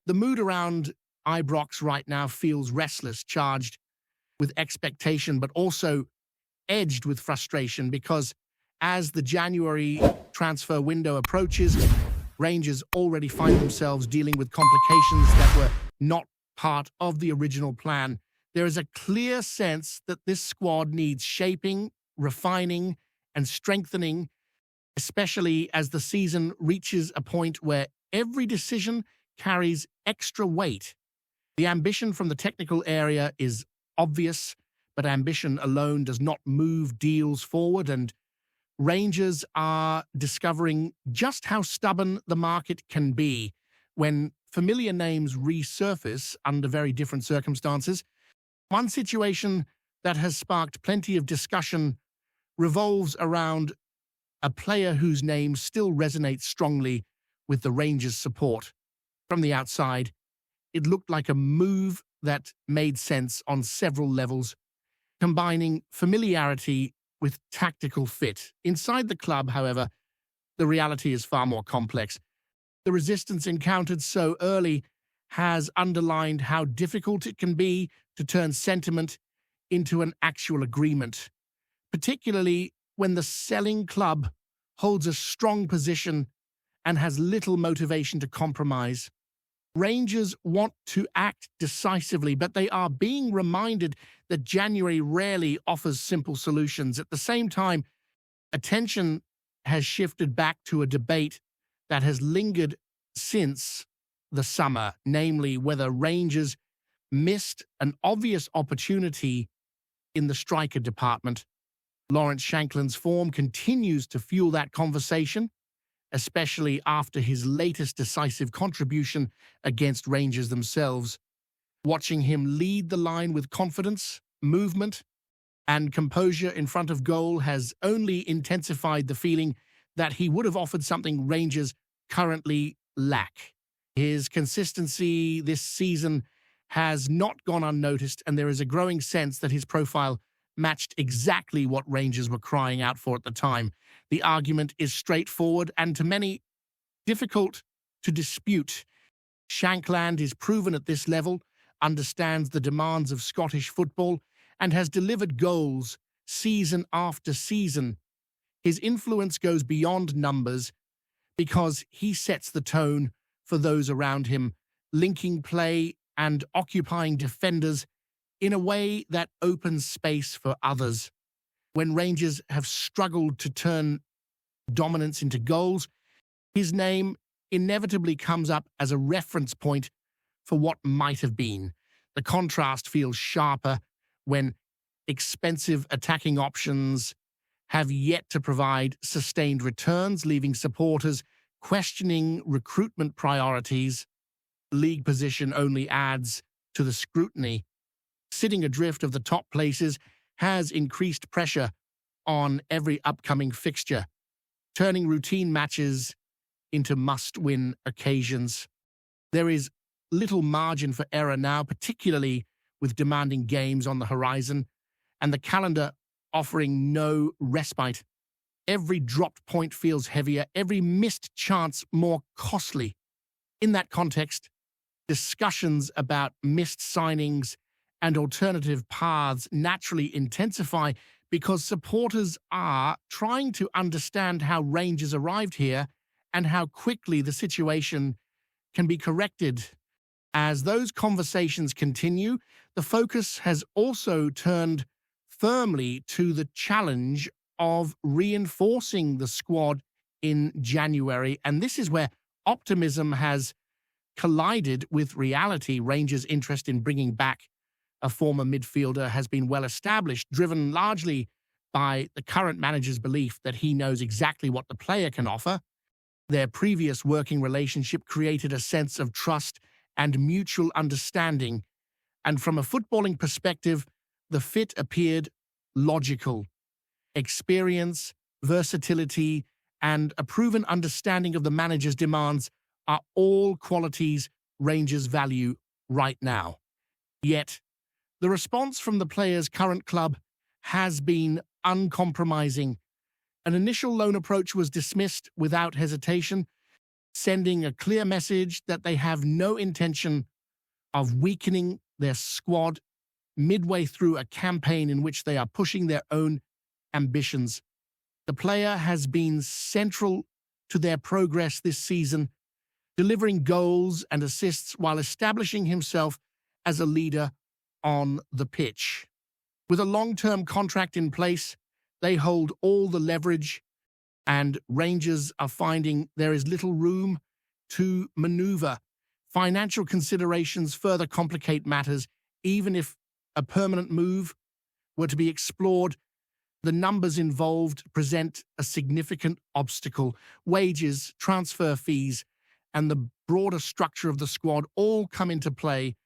The mood around Ibrox right now feels restless, charged with expectation, but also edged with frustration because as the January transfer window approaches, Rangers already find themselves dealing with complications that were not part of the original plan. There is a clear sense that this squad needs shaping, refining, and strengthening, especially as the season reaches a point where every decision carries extra weight. The ambition from the technical area is obvious, but ambition alone does not move deals forward, and Rangers are discovering just how stubborn the market can be when familiar names resurface under very different circumstances. One situation that has sparked plenty of discussion revolves around a player whose name still resonates strongly with the Rangers' support. From the outside, it looked like a move that made sense on several levels, combining familiarity with tactical fit. Inside the club, however, the reality is far more complex. The resistance encountered so early has underlined how difficult it can be to turn sentiment into an actual agreement, particularly when the selling club holds a strong position and has little motivation to compromise. Rangers want to act decisively, but they are being reminded that January rarely offers simple solutions. At the same time, attention has shifted back to a debate that has lingered since the summer, namely whether Rangers missed an obvious opportunity in the striker department. Lawrence Shankland's form continues to fuel that conversation, especially after his latest decisive contribution against Rangers themselves. Watching him lead the line with confidence, movement, and composure in front of goal has only intensified the feeling that he would have offered something Rangers currently lack. His consistency this season has not gone unnoticed, and there is a growing sense that his profile matched exactly what Rangers were crying out for at the time. The argument is straightforward and to many difficult to dispute. Shankland is proven at this level, understands the demands of Scottish football, and has delivered goals season after season. His influence goes beyond numbers because he sets the tone for those around him, linking play and occupying defenders in a way that opens space for others. When Rangers have struggled to turn dominance into goals, his name inevitably comes up as a reference point for what might have been. The contrast feels sharper when expensive attacking options have yet to provide sustained returns, leaving supporters questioning recruitment priorities. League position only adds to the scrutiny. Sitting adrift of the top places has increased pressure on every upcoming fixture, turning routine matches into must-win occasions. There is little margin for error now, particularly with demanding games on the horizon, and the calendar offering no respite. Every dropped point feels heavier, every missed chance more costly. In that context, discussions about missed signings and alternative paths naturally intensify because supporters are trying to understand how Rangers arrived here and how quickly the situation can be corrected. As those conversations continue, the focus has also turned firmly to the challenge of reinforcing the squad in January, and this is where optimism has collided with reality. Rangers' interest in bringing back a former midfielder has been well established, driven largely by the current manager's belief that he knows exactly what the player can offer. Their previous working relationship created a sense of trust and mutual understanding, and from a footballing perspective, the fit appeared logical. Experience, versatility, and a proven understanding of the manager's demands are all qualities Rangers value right now. Yet, the response from the player's current club has been uncompromising. An initial loan approach was dismissed without hesitation, sending a clear message that they have no intention of weakening their squad midway through a campaign in which they are pushing their own ambitions. The player has been central to their progress this season, delivering goals and assists while establishing himself as a leader on the pitch. With a long-term contract in place, they hold all the leverage, and Rangers are finding there is little room to maneuver. Financial considerations further complicate matters. Even if a permanent move were to be explored, the numbers involved present a significant obstacle. Wages, transfer fees, and the broader structure of the squad all come into play,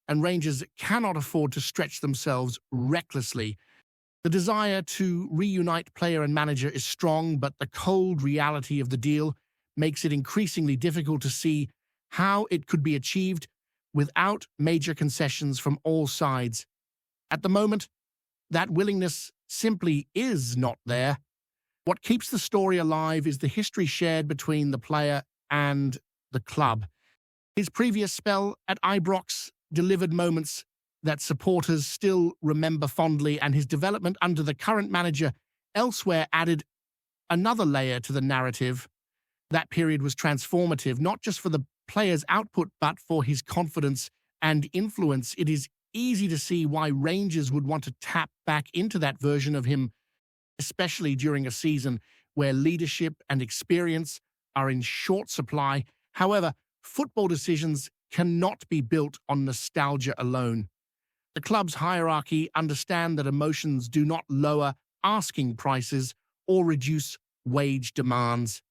and Rangers cannot afford to stretch themselves recklessly. The desire to reunite player and manager is strong, but the cold reality of the deal makes it increasingly difficult to see how it could be achieved without major concessions from all sides. At the moment, that willingness simply is not there. What keeps the story alive is the history shared between the player and the club. His previous spell at Ibrox delivered moments that supporters still remember fondly, and his development under the current manager elsewhere added another layer to the narrative. That period was transformative, not just for the player's output, but for his confidence and influence. It is easy to see why Rangers would want to tap back into that version of him, especially during a season where leadership and experience are in short supply. However, football decisions cannot be built on nostalgia alone. The club's hierarchy understand that emotions do not lower asking prices or reduce wage demands.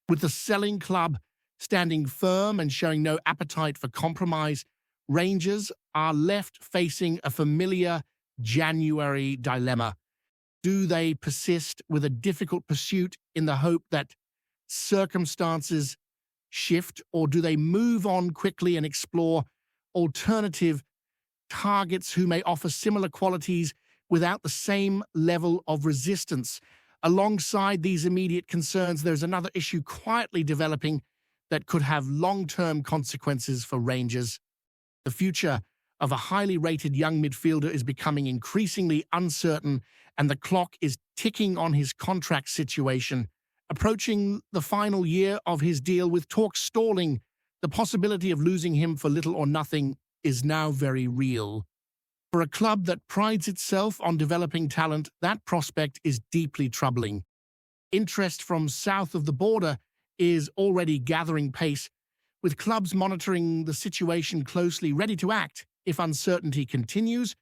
With the selling club standing firm and showing no appetite for compromise, Rangers are left facing a familiar January dilemma. Do they persist with a difficult pursuit in the hope that circumstances shift, or do they move on quickly and explore alternative targets who may offer similar qualities without the same level of resistance? Alongside these immediate concerns, there's another issue quietly developing that could have long-term consequences for Rangers. The future of a highly rated young midfielder is becoming increasingly uncertain, and the clock is ticking on his contract situation. Approaching the final year of his deal, with talks stalling, the possibility of losing him for little or nothing is now very real. For a club that prides itself on developing talent, that prospect is deeply troubling. Interest from south of the border is already gathering pace, with clubs monitoring the situation closely, ready to act if uncertainty continues.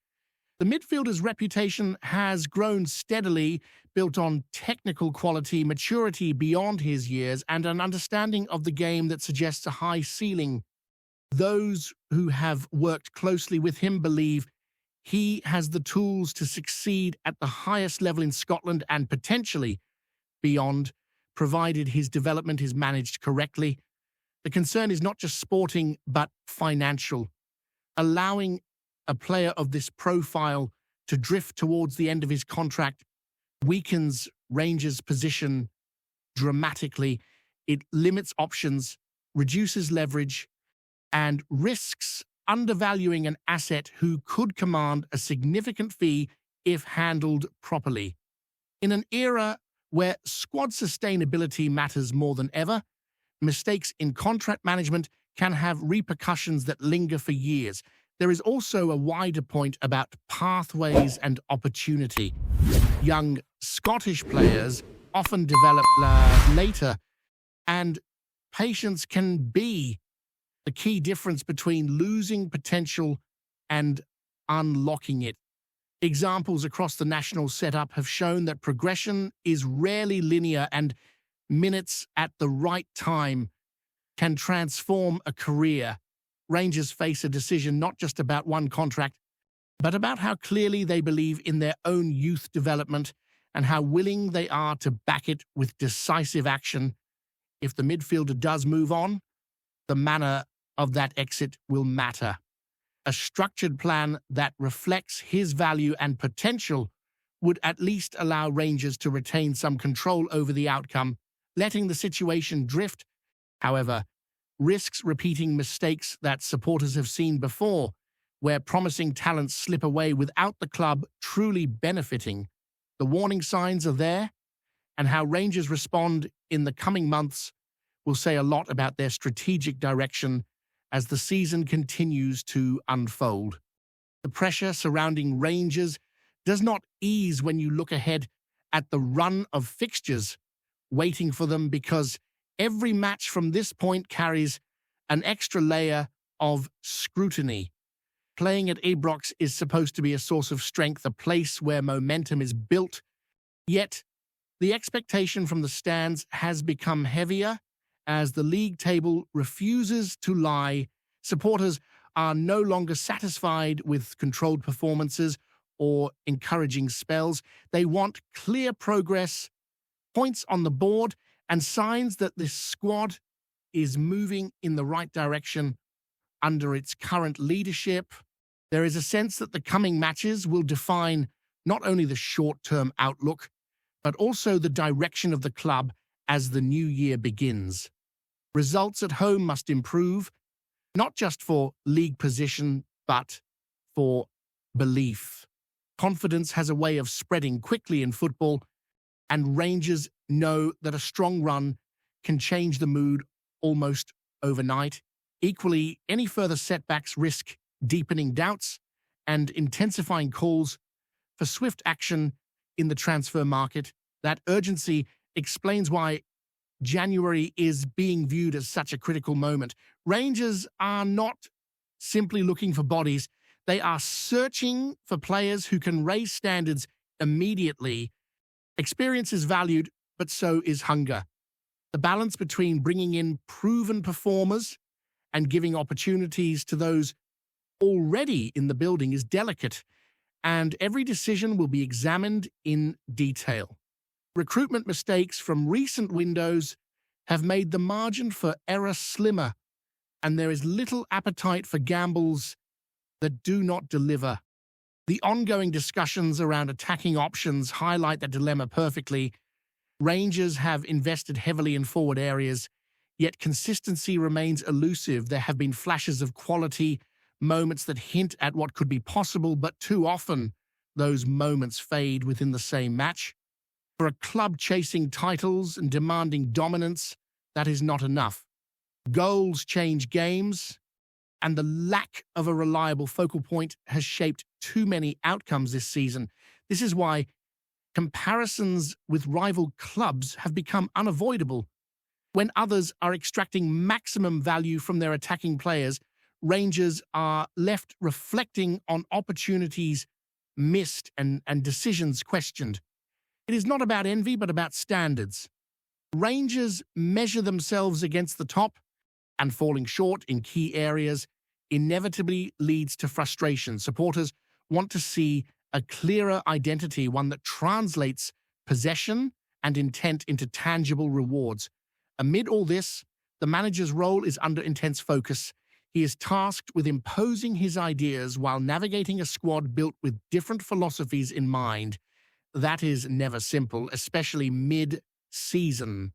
The midfielder's reputation has grown steadily, built on technical quality, maturity beyond his years, and an understanding of the game that suggests a high ceiling. Those who have worked closely with him believe he has the tools to succeed at the highest level in Scotland and potentially beyond, provided his development is managed correctly. The concern is not just sporting, but financial. Allowing a player of this profile to drift towards the end of his contract weakens Rangers' position dramatically. It limits options, reduces leverage, and risks undervaluing an asset who could command a significant fee if handled properly. In an era where squad sustainability matters more than ever, mistakes in contract management can have repercussions that linger for years. There is also a wider point about pathways and opportunity. Young Scottish players often develop later, and patience can be the key difference between losing potential and unlocking it. Examples across the national setup have shown that progression is rarely linear, and minutes at the right time can transform a career. Rangers face a decision not just about one contract, but about how clearly they believe in their own youth development and how willing they are to back it with decisive action. If the midfielder does move on, the manner of that exit will matter. A structured plan that reflects his value and potential would at least allow Rangers to retain some control over the outcome. Letting the situation drift However, risks repeating mistakes that supporters have seen before, where promising talents slip away without the club truly benefiting. The warning signs are there, and how Rangers respond in the coming months will say a lot about their strategic direction as the season continues to unfold. The pressure surrounding Rangers does not ease when you look ahead at the run of fixtures waiting for them, because every match from this point carries an extra layer of scrutiny. Playing at Ibrox is supposed to be a source of strength, a place where momentum is built, yet the expectation from the stands has become heavier as the league table refuses to lie. Supporters are no longer satisfied with controlled performances or encouraging spells. They want clear progress, points on the board, and signs that this squad is moving in the right direction under its current leadership. There is a sense that the coming matches will define not only the short-term outlook, but also the direction of the club as the new year begins. Results at home must improve, not just for league position, but for belief. Confidence has a way of spreading quickly in football, and Rangers know that a strong run can change the mood almost overnight. Equally, any further setbacks risk deepening doubts and intensifying calls for swift action in the transfer market. That urgency explains why January is being viewed as such a critical moment. Rangers are not simply looking for bodies. They are searching for players who can raise standards immediately. Experience is valued, but so is hunger. The balance between bringing in proven performers and giving opportunities to those already in the building is delicate, and every decision will be examined in detail. Recruitment mistakes from recent windows have made the margin for error slimmer, and there is little appetite for gambles that do not deliver. The ongoing discussions around attacking options highlight that dilemma perfectly. Rangers have invested heavily in forward areas, yet consistency remains elusive. There have been flashes of quality, moments that hint at what could be possible, but too often those moments fade within the same match. For a club chasing titles and demanding dominance, that is not enough. Goals change games, and the lack of a reliable focal point has shaped too many outcomes this season. This is why comparisons with rival clubs have become unavoidable. When others are extracting maximum value from their attacking players, Rangers are left reflecting on opportunities missed and decisions questioned. It is not about envy, but about standards. Rangers measure themselves against the top, and falling short in key areas inevitably leads to frustration. Supporters want to see a clearer identity, one that translates possession and intent into tangible rewards. Amid all this, the manager's role is under intense focus. He is tasked with imposing his ideas while navigating a squad built with different philosophies in mind. That is never simple, especially mid-season.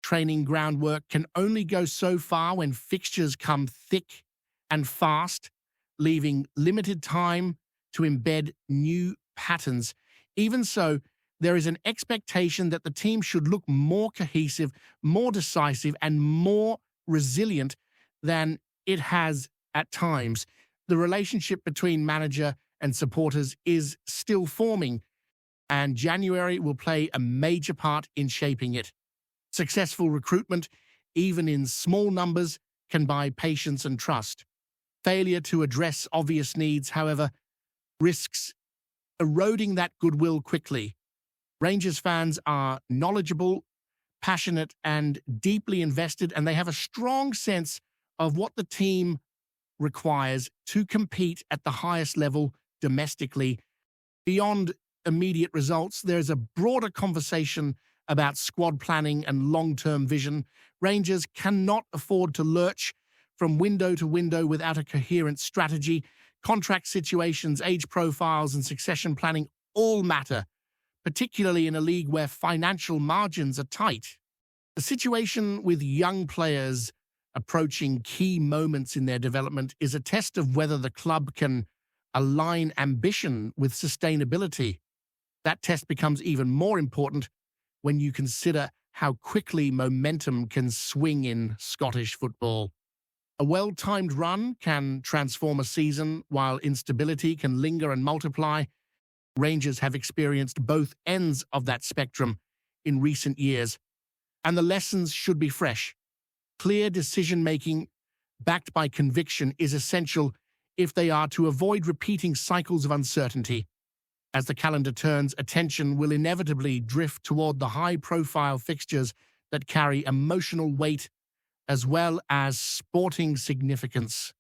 Training groundwork can only go so far when fixtures come thick and fast, leaving limited time to embed new patterns. Even so, there is an expectation that the team should look more cohesive, more decisive, and more resilient than it has at times. The relationship between manager and supporters is still forming, and January will play a major part in shaping it. Successful recruitment, even in small numbers, can buy patience and trust. Failure to address obvious needs, however, risks eroding that goodwill quickly. Rangers fans are knowledgeable, passionate, and deeply invested, and they have a strong sense of what the team requires to compete at the highest level domestically. Beyond immediate results, there's a broader conversation about squad planning and long-term vision. Rangers cannot afford to lurch from window to window without a coherent strategy. Contract situations, age profiles, and succession planning all matter, particularly in a league where financial margins are tight. The situation with young players approaching key moments in their development is a test of whether the club can align ambition with sustainability. That test becomes even more important when you consider how quickly momentum can swing in Scottish football. A well-timed run can transform a season, while instability can linger and multiply. Rangers have experienced both ends of that spectrum in recent years, and the lessons should be fresh. Clear decision-making, backed by conviction, is essential if they are to avoid repeating cycles of uncertainty. As the calendar turns, attention will inevitably drift toward the high-profile fixtures that carry emotional weight as well as sporting significance.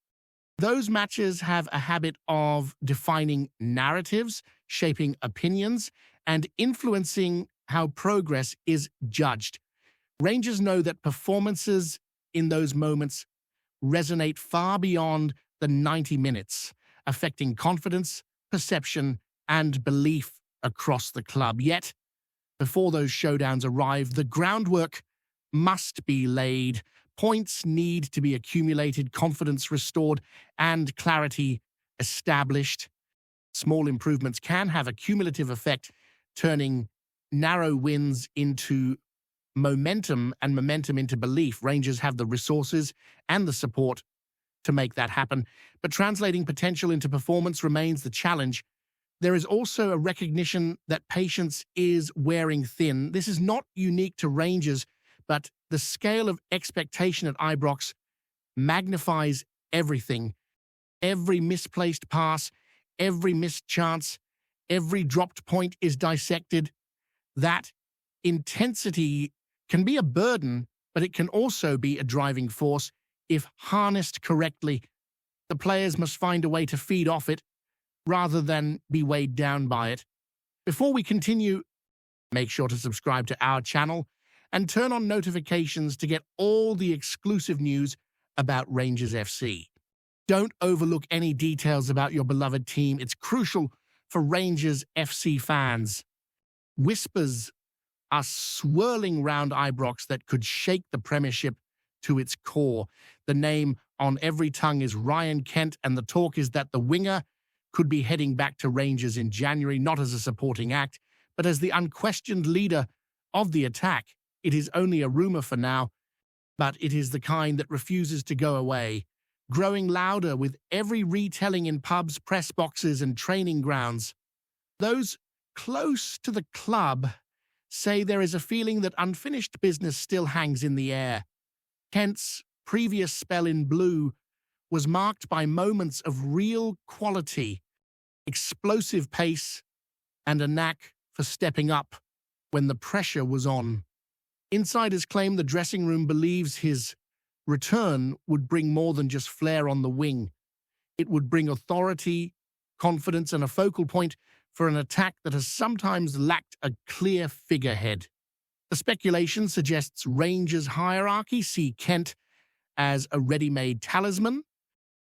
Those matches have a habit of defining narratives, shaping opinions, and influencing how progress is judged. Rangers know that performances in those moments resonate far beyond the 90 minutes, affecting confidence, perception, and belief across the club. Yet, before those showdowns arrive, the groundwork must be laid. Points need to be accumulated, confidence restored, and clarity established. Small improvements can have a cumulative effect, turning narrow wins into momentum and momentum into belief. Rangers have the resources and the support to make that happen, but translating potential into performance remains the challenge. There is also a recognition that patience is wearing thin. This is not unique to Rangers, but the scale of expectation at Ibrox magnifies everything. Every misplaced pass, every missed chance, every dropped point is dissected. That intensity can be a burden, but it can also be a driving force if harnessed correctly. The players must find a way to feed off it rather than be weighed down by it. Before we continue, make sure to subscribe to our channel and turn on notifications to get all the exclusive news about Rangers FC. Don't overlook any details about your beloved team. It's crucial for Rangers FC fans. Whispers are swirling round Ibrox that could shake the Premiership to its core. The name on every tongue is Ryan Kent, and the talk is that the winger could be heading back to Rangers in January, not as a supporting act, but as the unquestioned leader of the attack. It is only a rumor for now, but it is the kind that refuses to go away, growing louder with every retelling in pubs, press boxes, and training grounds. Those close to the club say there is a feeling that unfinished business still hangs in the air. Kent's previous spell in blue was marked by moments of real quality, explosive pace, and a knack for stepping up when the pressure was on. Insiders claim the dressing room believes his return would bring more than just flair on the wing. It would bring authority, confidence, and a focal point for an attack that has sometimes lacked a clear figurehead. The speculation suggests Rangers' hierarchy see Kent as a ready-made talisman,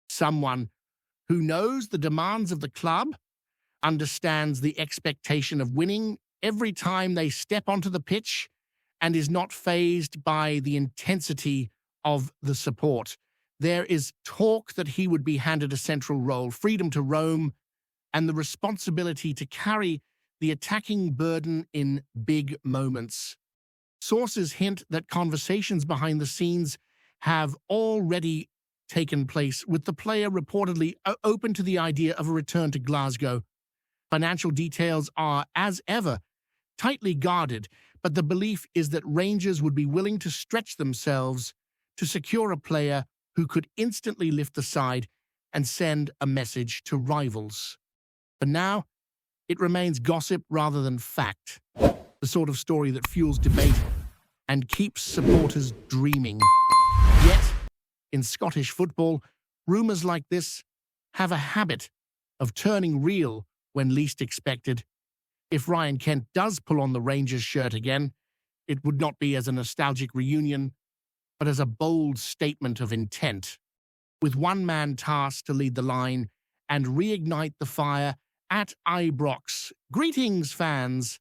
someone who knows the demands of the club, understands the expectation of winning every time they step onto the pitch, and is not fazed by the intensity of the support. There is talk that he would be handed a central role, freedom to roam, and the responsibility to carry the attacking burden in big moments. Sources hint that conversations behind the scenes have already taken place, with the player reportedly open to the idea of a return to Glasgow. Financial details are, as ever, tightly guarded, but the belief is that Rangers would be willing to stretch themselves to secure a player who could instantly lift the side and send a message to rivals. For now, it remains gossip rather than fact, the sort of story that fuels debate and keeps supporters dreaming. Yet, in Scottish football, rumours like this have a habit of turning real when least expected. If Ryan Kent does pull on the Rangers shirt again, it would not be as a nostalgic reunion, but as a bold statement of intent. With one man tasked to lead the line and reignite the fire at Ibrox. Greetings, fans!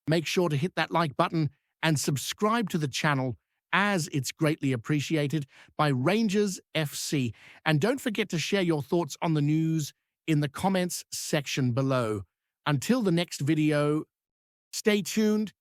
Make sure to hit that like button and subscribe to the channel as it's greatly appreciated by Rangers FC. And don't forget to share your thoughts on the news in the comments section below. Until the next video, stay tuned